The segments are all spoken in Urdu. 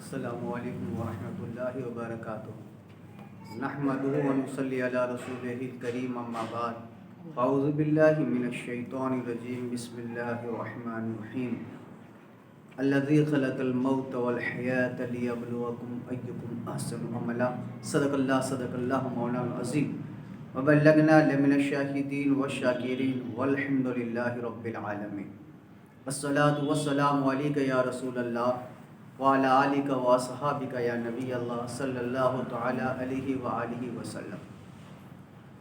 السلام علیکم ورحمۃ اللہ وبرکاتہ۔ نحمدہ و نصلی علی رسولہ الکریم، اما بعد، اعوذ باللہ من الشیطان الرجیم، بسم اللہ الرحمن الرحیم۔ الذی خلق الموت والحیاۃ لیبلوکم ایکم احسن عملا، صدق اللہ مولانا العظیم، وبلغنا لمن الشاہدین والشاکرین، والحمد للہ رب العالمین۔ الصلاۃ والسلام علیک یا رسول اللہ وعلی آلک و اصحابک یا نبی اللہ صلی اللہ تعالی علیہ وآلہ وسلم۔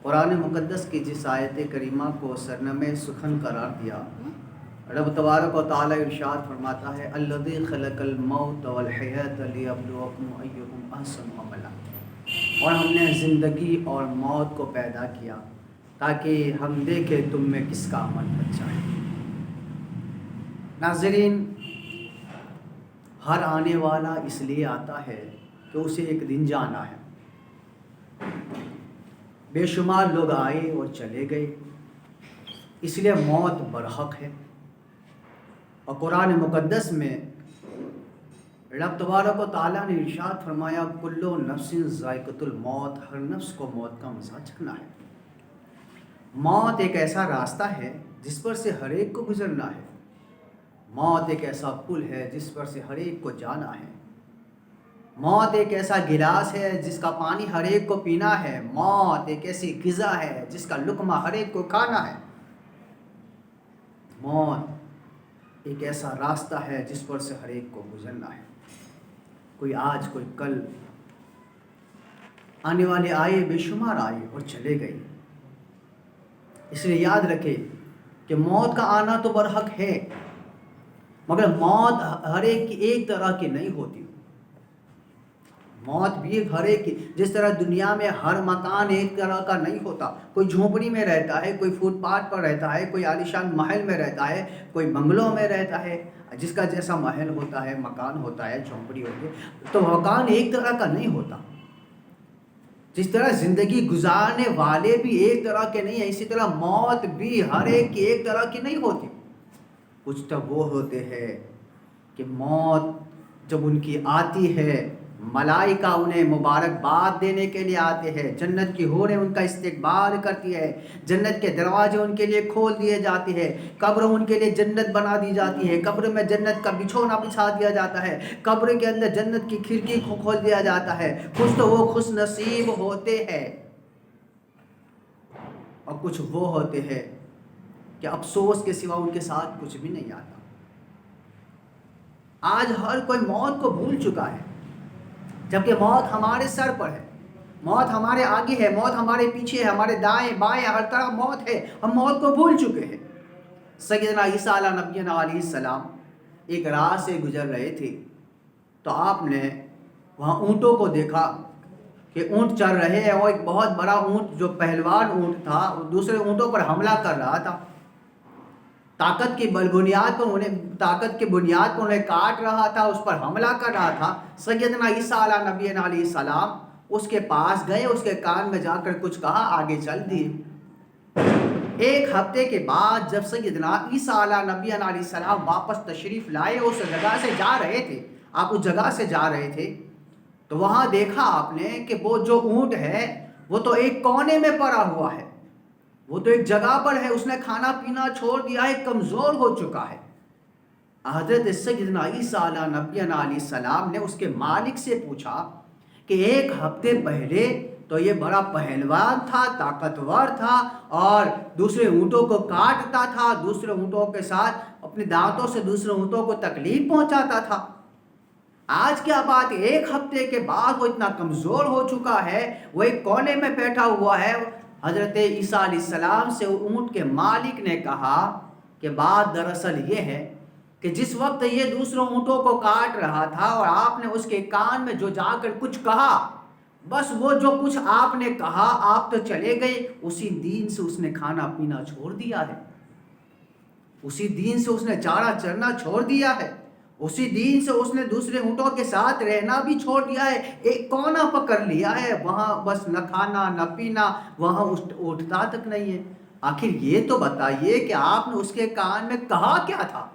قرآن مقدس کی جس آیت کریمہ کو سرنم سخن قرار دیا، رب تبارک و تعالی ارشاد فرماتا ہے الذی خلق الموت والحیاۃ لیبلوکم ایکم احسن عملا، اور ہم نے زندگی اور موت کو پیدا کیا تاکہ ہم دیکھیں تم میں کس کا عمل اچھا ہے۔ ناظرین، ہر آنے والا اس لیے آتا ہے کہ اسے ایک دن جانا ہے۔ بے شمار لوگ آئے اور چلے گئے، اس لیے موت برحق ہے۔ اور قرآن مقدس میں رب تبارک و تعالیٰ نے ارشاد فرمایا کل نفس ذائقۃ الموت، ہر نفس کو موت کا مزہ چکھنا ہے۔ موت ایک ایسا راستہ ہے جس پر سے ہر ایک کو گزرنا ہے۔ موت ایک ایسا پل ہے جس پر سے ہر ایک کو جانا ہے۔ موت ایک ایسا گلاس ہے جس کا پانی ہر ایک کو پینا ہے۔ موت ایک ایسی غذا ہے جس کا لقمہ ہر ایک کو کھانا ہے۔ موت ایک ایسا راستہ ہے جس پر سے ہر ایک کو گزرنا ہے۔ کوئی آج کوئی کل، آنے والے آئے، بے شمار آئے اور چلے گئے۔ اس لیے یاد رکھے کہ موت کا آنا تو برحق ہے، مگر موت ہر ایک کی ایک طرح کی نہیں ہوتی۔ موت بھی ہر ایک کی، جس طرح دنیا میں ہر مکان ایک طرح کا نہیں ہوتا۔ کوئی جھونپڑی میں رہتا ہے، کوئی فٹ پاتھ پر رہتا ہے، کوئی عالیشان محل میں رہتا ہے، کوئی بنگلوں میں رہتا ہے۔ جس کا جیسا محل ہوتا ہے، مکان ہوتا ہے، جھونپڑی ہوتی ہے، تو مکان ایک طرح کا نہیں ہوتا۔ جس طرح زندگی گزارنے والے بھی ایک طرح کے نہیں ہیں، اسی طرح موت بھی ہر ایک کی ایک طرح کی نہیں ہوتی۔ کچھ تو وہ ہوتے ہیں کہ موت جب ان کی آتی ہے، ملائکہ انہیں مبارکباد دینے کے لیے آتے ہیں، جنت کی حوریں ان کا استقبال کرتی ہے، جنت کے دروازے ان کے لیے کھول دیے جاتے ہیں، قبر ان کے لیے جنت بنا دی جاتی ہے، قبر میں جنت کا بچھونا بچھا دیا جاتا ہے، قبر کے اندر جنت کی کھڑکی کو کھول دیا جاتا ہے۔ کچھ تو وہ خوش نصیب ہوتے ہیں اور کچھ وہ ہوتے ہیں کہ افسوس کے سوا ان کے ساتھ کچھ بھی نہیں آتا۔ آج ہر کوئی موت کو بھول چکا ہے، جبکہ موت ہمارے سر پر ہے، موت ہمارے آگے ہے، موت ہمارے پیچھے ہے، ہمارے دائیں بائیں ہر طرف موت ہے۔ ہم موت کو بھول چکے ہیں۔ سیدنا عیسیٰ علیہ نبینا علیہ السلام ایک راہ سے گزر رہے تھے تو آپ نے وہاں اونٹوں کو دیکھا کہ اونٹ چل رہے ہیں، اور ایک بہت بڑا اونٹ جو پہلوان اونٹ تھا وہ دوسرے اونٹوں پر حملہ کر رہا تھا۔ طاقت کی بنیاد پر انہیں کاٹ رہا تھا، اس پر حملہ کر رہا تھا۔ سیدنا عیسیٰ علیہ نبینا علیہ السلام اس کے پاس گئے، اس کے کان میں جا کر کچھ کہا، آگے چل دیے۔ ایک ہفتے کے بعد جب سیدنا عیسیٰ علیہ نبینا علیہ السلام واپس تشریف لائے، اس جگہ سے جا رہے تھے، آپ اس جگہ سے جا رہے تھے، تو وہاں دیکھا آپ نے کہ وہ جو اونٹ ہے وہ تو ایک کونے میں پڑا ہوا ہے، وہ تو ایک جگہ پر ہے، اس نے کھانا پینا چھوڑ دیا ہے، کمزور ہو چکا ہے۔ حضرت سیدنا عیسیٰ علیہ نبینا علیہ السلام نے اس کے مالک سے پوچھا کہ ایک ہفتے پہلے تو یہ بڑا پہلوان تھا، طاقتور تھا، اور دوسرے اونٹوں کو کاٹتا تھا، دوسرے اونٹوں کے ساتھ اپنے دانتوں سے دوسرے اونٹوں کو تکلیف پہنچاتا تھا۔ آج کیا بات، ایک ہفتے کے بعد وہ اتنا کمزور ہو چکا ہے، وہ ایک کونے میں بیٹھا ہوا ہے۔ حضرت عیسیٰ علیہ السلام سے اونٹ کے مالک نے کہا کہ بات دراصل یہ ہے کہ جس وقت یہ دوسروں اونٹوں کو کاٹ رہا تھا اور آپ نے اس کے کان میں جو جا کر کچھ کہا، بس وہ جو کچھ آپ نے کہا آپ تو چلے گئے، اسی دن سے اس نے کھانا پینا چھوڑ دیا ہے، اسی دن سے اس نے چارہ چرنا چھوڑ دیا ہے، اسی دن سے اس نے دوسرے اونٹوں کے ساتھ رہنا بھی چھوڑ دیا ہے، ایک کونا پکڑ لیا ہے، وہاں بس نہ کھانا نہ پینا، وہاں اٹھتا تک نہیں ہے۔ آخر یہ تو بتائیے کہ آپ نے اس کے کان میں کہا کیا تھا؟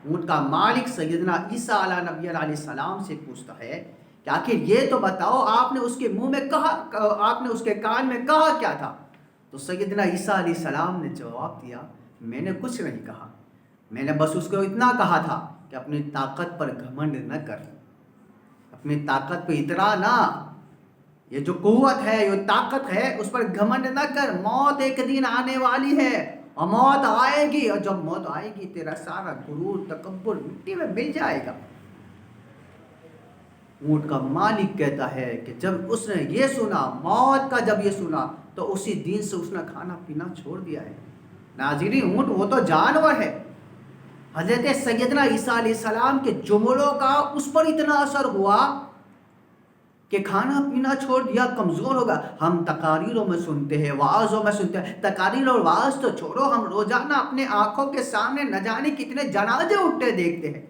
اونٹ کا مالک سیدنا عیسیٰ علیہ نبی علیہ السلام سے پوچھتا ہے کہ آخر یہ تو بتاؤ آپ نے اس کے منہ میں کہا، آپ نے اس کے کان میں کہا کیا تھا؟ تو سیدنا عیسیٰ علیہ السلام نے جواب دیا، میں نے کچھ نہیں کہا، میں نے بس اس کو اتنا کہا تھا کہ اپنی طاقت پر گھمنڈ نہ کر، اپنی طاقت پہ اترا نہ، یہ جو قوت ہے، یہ طاقت ہے، اس پر گھمنڈ نہ کر، موت ایک دن آنے والی ہے اور موت آئے گی، اور جب موت آئے گی تیرا سارا غرور تکبر مٹی میں مل جائے گا۔ اونٹ کا مالک کہتا ہے کہ جب اس نے یہ سنا، موت کا جب یہ سنا، تو اسی دن سے اس نے کھانا پینا چھوڑ دیا ہے۔ ناظرین، اونٹ وہ تو جانور ہے، حضرت سیدنا عیسیٰ علیہ السلام کے جملوں کا اس پر اتنا اثر ہوا کہ کھانا پینا چھوڑ دیا، کمزور ہوگا۔ ہم تقاریروں میں سنتے ہیں، وعظوں میں سنتے ہیں، تقاریر اور وعظ تو چھوڑو، ہم روزانہ اپنے آنکھوں کے سامنے نہ جانے کتنے جنازے اٹھتے دیکھتے ہیں،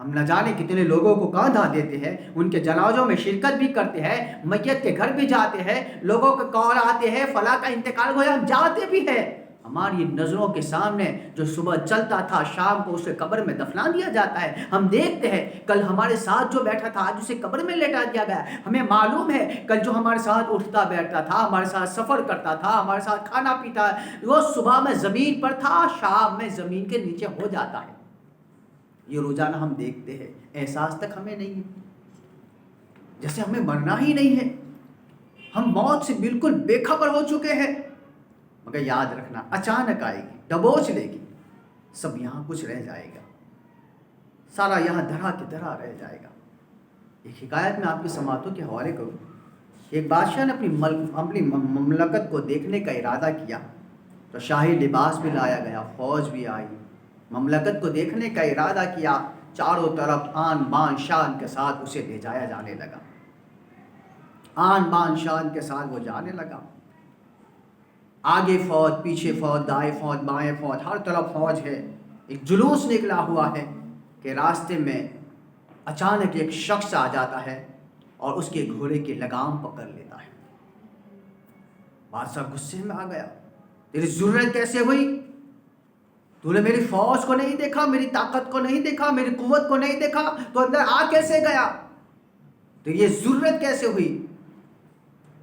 ہم نہ جانے کتنے لوگوں کو کاندھا دیتے ہیں، ان کے جنازوں میں شرکت بھی کرتے ہیں، میت کے گھر بھی جاتے ہیں، لوگوں کے کال آتے ہیں فلاں کا انتقال ہوا، ہم جاتے بھی ہیں۔ ہماری نظروں کے سامنے جو صبح چلتا تھا شام کو اسے قبر میں دفنا دیا جاتا ہے، ہم دیکھتے ہیں کل ہمارے ساتھ جو بیٹھا تھا آج اسے قبر میں لٹا دیا گیا۔ ہمیں معلوم ہے کل جو ہمارے ساتھ اٹھتا بیٹھتا تھا، ہمارے ساتھ سفر کرتا تھا، ہمارے ساتھ کھانا پیتا، وہ صبح میں زمین پر تھا، شام میں زمین کے نیچے ہو جاتا ہے۔ یہ روزانہ ہم دیکھتے ہیں، احساس تک ہمیں نہیں ہے، جیسے ہمیں مرنا ہی نہیں ہے، ہم موت سے بالکل بے خبر ہو چکے ہیں۔ مگر یاد رکھنا، اچانک آئے گی، دبوچ لے گی، سب یہاں کچھ رہ جائے گا، سارا یہاں دھرا کی دھرا رہ جائے گا۔ ایک حکایت میں آپ کی سماعتوں کے حوالے کروں۔ ایک بادشاہ نے اپنی مملکت کو دیکھنے کا ارادہ کیا تو شاہی لباس بھی لایا گیا، فوج بھی آئی، مملکت کو دیکھنے کا ارادہ کیا، چاروں طرف آن بان شان کے ساتھ اسے لے جایا جانے لگا، آن بان شان کے ساتھ وہ جانے لگا، آگے فوج، پیچھے فوج، دائیں فوج، بائیں فوج، ہر طرف فوج ہے، ایک جلوس نکلا ہوا ہے کہ راستے میں اچانک ایک شخص آ جاتا ہے اور اس کے گھوڑے کی لگام پکڑ لیتا ہے۔ بادشاہ غصے میں آ گیا، تیری ضرورت کیسے ہوئی؟ تو نے میری فوج کو نہیں دیکھا، میری طاقت کو نہیں دیکھا، میری قوت کو نہیں دیکھا، تو اندر آ کیسے گیا؟ تو یہ ضرورت کیسے ہوئی؟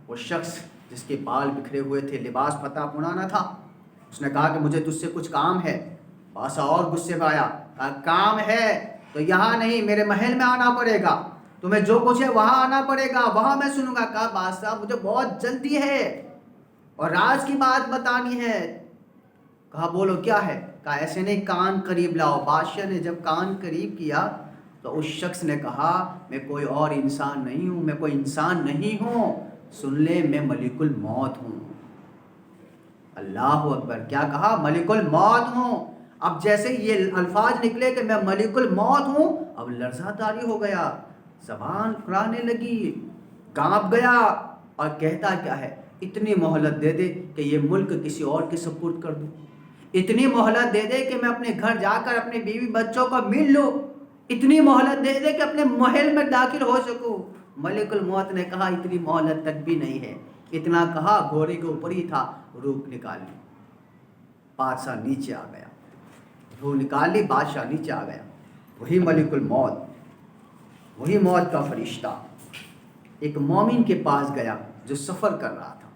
وہ شخص جس کے بال بکھرے ہوئے تھے، لباس پتہ پرانا تھا، اس نے کہا کہ مجھے تجھ سے کچھ کام ہے۔ بادشاہ اور غصے میں آیا، کہا کام ہے تو یہاں نہیں، میرے محل میں آنا پڑے گا، تمہیں جو کچھ ہے وہاں آنا پڑے گا، وہاں میں سنوں گا۔ کہا بادشاہ مجھے بہت جلدی ہے اور راز کی بات بتانی ہے۔ کہا بولو کیا ہے؟ کہا ایسے نہیں، کان قریب لاؤ۔ بادشاہ نے جب کان قریب کیا تو اس شخص نے کہا میں کوئی اور انسان نہیں ہوں، میں کوئی انسان نہیں ہوں، سن لے میں ملک الموت ہوں۔ اللہ اکبر! کیا کہا؟ ملک الموت ہوں۔ اب جیسے یہ الفاظ نکلے کہ میں ملک الموت ہوں، اب لرزہ طاری ہو گیا، زبان پھرانے لگی، کانپ گیا اور کہتا کیا ہے، اتنی مہلت دے دے کہ یہ ملک کسی اور کے سپرد کر دوں، اتنی مہلت دے دے کہ میں اپنے گھر جا کر اپنے بیوی بچوں کو مل لوں، اتنی مہلت دے دے کہ اپنے محل میں داخل ہو سکوں۔ ملک الموت نے کہا اتنی مہلت تک بھی نہیں ہے، اتنا کہا گھوڑے کے اوپر ہی تھا، روح نکال لی، بادشاہ نیچے آ گیا، روح نکال لی، بادشاہ نیچے آ گیا۔ وہی ملک الموت، وہی موت کا فرشتہ ایک مومن کے پاس گیا جو سفر کر رہا تھا،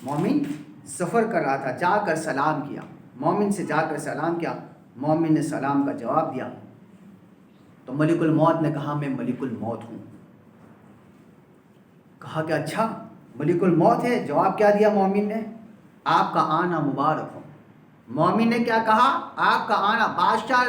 مومن سفر کر رہا تھا، جا کر سلام کیا، مومن سے جا کر سلام کیا، مومن نے سلام کا جواب دیا تو ملک الموت نے کہا میں ملک الموت ہوں۔ کہا کہ اچھا ملک الموت ہے؟ جواب کیا دیا مومن نے؟ آپ کا آنا مبارک ہو۔ مومن نے کیا کہا؟ آپ کا آنا۔ بادشاہ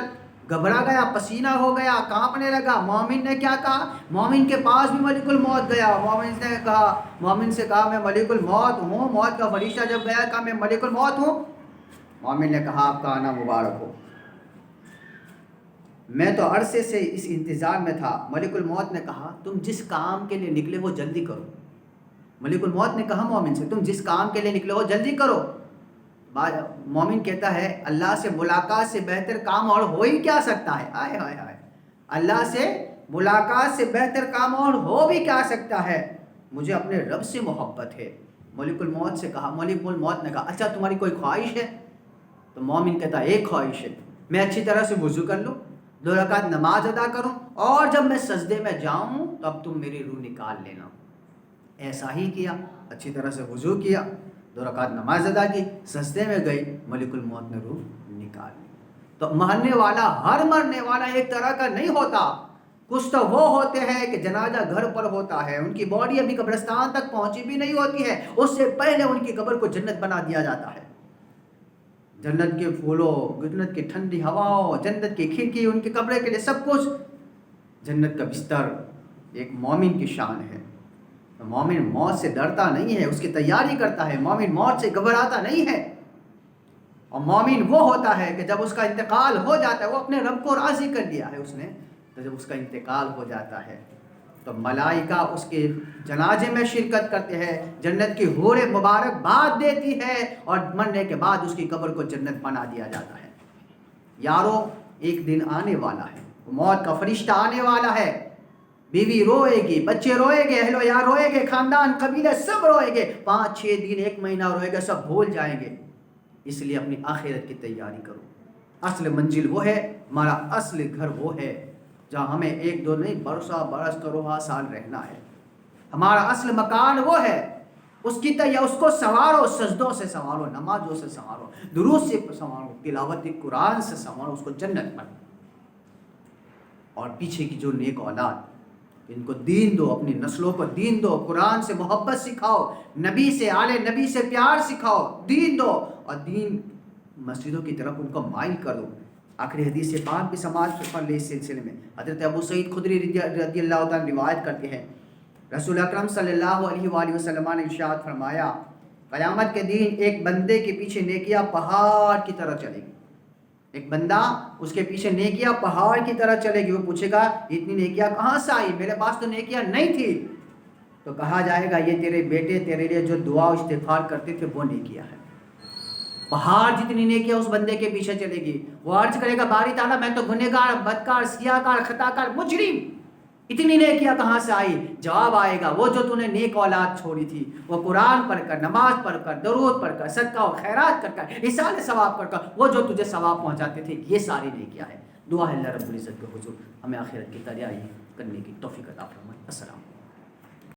گھبرا گیا، پسینہ ہو گیا، کانپنے لگا۔ مومن نے کیا کہا؟ مومن کے پاس بھی ملک الموت گیا، مومن سے کہا میں ملک الموت ہوں۔ موت کا فرشتہ جب گیا کہا میں ملک الموت ہوں۔ مومن نے کہا آپ کا آنا مبارک ہو، میں تو عرصے سے اس انتظار میں تھا۔ ملک الموت نے کہا تم جس کام کے لیے نکلے ہو جلدی کرو۔ ملک الموت نے کہا مومن سے تم جس کام کے لیے نکلے ہو جلدی کرو۔ مومن کہتا ہے اللہ سے ملاقات سے بہتر کام اور ہو ہی کیا سکتا ہے؟ آئے ہائے ہائے، اللہ سے ملاقات سے بہتر کام اور ہو بھی کیا سکتا ہے؟ مجھے اپنے رب سے محبت ہے۔ ملک الموت سے کہا، ملک الموت نے کہا اچھا تمہاری کوئی خواہش ہے؟ تو مومن کہتا ہے ایک خواہش ہے، میں اچھی طرح سے وضو کر لوں، 2 رکعت نماز ادا کروں، اور جب میں سجدے میں جاؤں تب تم میری روح نکال لینا۔ ایسا ہی کیا، اچھی طرح سے وضو کیا، 2 رکعت نماز ادا کی، سجدے میں گئی، ملک الموت نے روح نکال لی۔ تو مرنے والا، ہر مرنے والا ایک طرح کا نہیں ہوتا۔ کچھ تو وہ ہوتے ہیں کہ جنازہ گھر پر ہوتا ہے، ان کی باڈی ابھی قبرستان تک پہنچی بھی نہیں ہوتی ہے، اس سے پہلے ان کی قبر کو جنت بنا دیا جاتا ہے۔ جنت کے پھولوں، جنت کی ٹھنڈی ہواؤں، جنت کی کھڑکی، ان کی قبر کے لیے سب کچھ، جنت کا بستر۔ ایک مومن کی شان ہے۔ مومن موت سے ڈرتا نہیں ہے، اس کی تیاری کرتا ہے، مومن موت سے گھبراتا نہیں ہے۔ اور مومن وہ ہوتا ہے کہ جب اس کا انتقال ہو جاتا ہے، وہ اپنے رب کو راضی کر دیا ہے اس نے، تو جب اس کا انتقال ہو جاتا ہے تو ملائکہ اس کے جنازے میں شرکت کرتے ہیں، جنت کی حور مبارک باد دیتی ہے، اور مرنے کے بعد اس کی قبر کو جنت بنا دیا جاتا ہے۔ یارو، ایک دن آنے والا ہے، موت کا فرشتہ آنے والا ہے، بیوی روئے گی، بچے روئے گے، اہل و عیال روئے گے، خاندان قبیلے سب روئے گے، 5-6 دن 1 مہینہ روئے گا، سب بھول جائیں گے۔ اس لیے اپنی آخرت کی تیاری کرو۔ اصل منزل وہ ہے، ہمارا اصل گھر وہ ہے جہاں ہمیں 1-2 نہیں، برس کروڑا سال رہنا ہے۔ ہمارا اصل مکان وہ ہے، اس کی اس کو سنوارو، سجدوں سے سنوارو، نمازوں سے سنوارو، دروس سے سنوارو، تلاوت قرآن سے سنوارو، اس کو جنت بناؤ۔ اور پیچھے کی جو نیک اولاد، ان کو دین دو، اپنی نسلوں کو دین دو، قرآن سے محبت سکھاؤ، نبی سے، آل نبی سے پیار سکھاؤ، دین دو، اور دین مسجدوں کی طرف ان کو مائل کرو۔ آخری حدیث پاک بھی سماعت کر لے اس سلسلے میں۔ حضرت ابو سعید خدری رضی اللہ تعالیٰ روایت کرتے ہیں، رسول اکرم صلی اللہ علیہ وآلہ وسلم نے ارشاد فرمایا، قیامت کے دن ایک بندے کے پیچھے نیکیاں پہاڑ کی طرح چلے گی۔ ایک بندہ، اس کے پیچھے نیکیاں پہاڑ کی طرح چلے گی۔ وہ پوچھے گا اتنی نیکیاں کہاں سے آئی، میرے پاس تو نیکیاں نہیں تھی۔ تو کہا جائے گا یہ تیرے بیٹے تیرے لیے جو دعا و استغفار کرتے تھے وہ نیکیاں ہیں۔ پہاڑ جتنی نیکیاں اس بندے کے پیچھے چلے گی۔ وہ عرض کرے گا باری تعالیٰ میں تو گنہگار، بدکار، سیاہکار، خطاکار، مجرم، اتنی نیکیاں کہاں سے آئی؟ جواب آئے گا وہ جو تو نے نیک اولاد چھوڑی تھی، وہ قرآن پڑھ کر، نماز پڑھ کر، درود پڑھ کر، صدقہ و خیرات کر کر، احسان ثواب کر کر، وہ جو تجھے ثواب پہنچاتے تھے، یہ ساری نیکیاں ہیں۔ دعا ہے اللہ رب العزت کے حضور ہمیں آخرت کی تیاری کرنے کی توفیق عطا فرمائے۔ السلام۔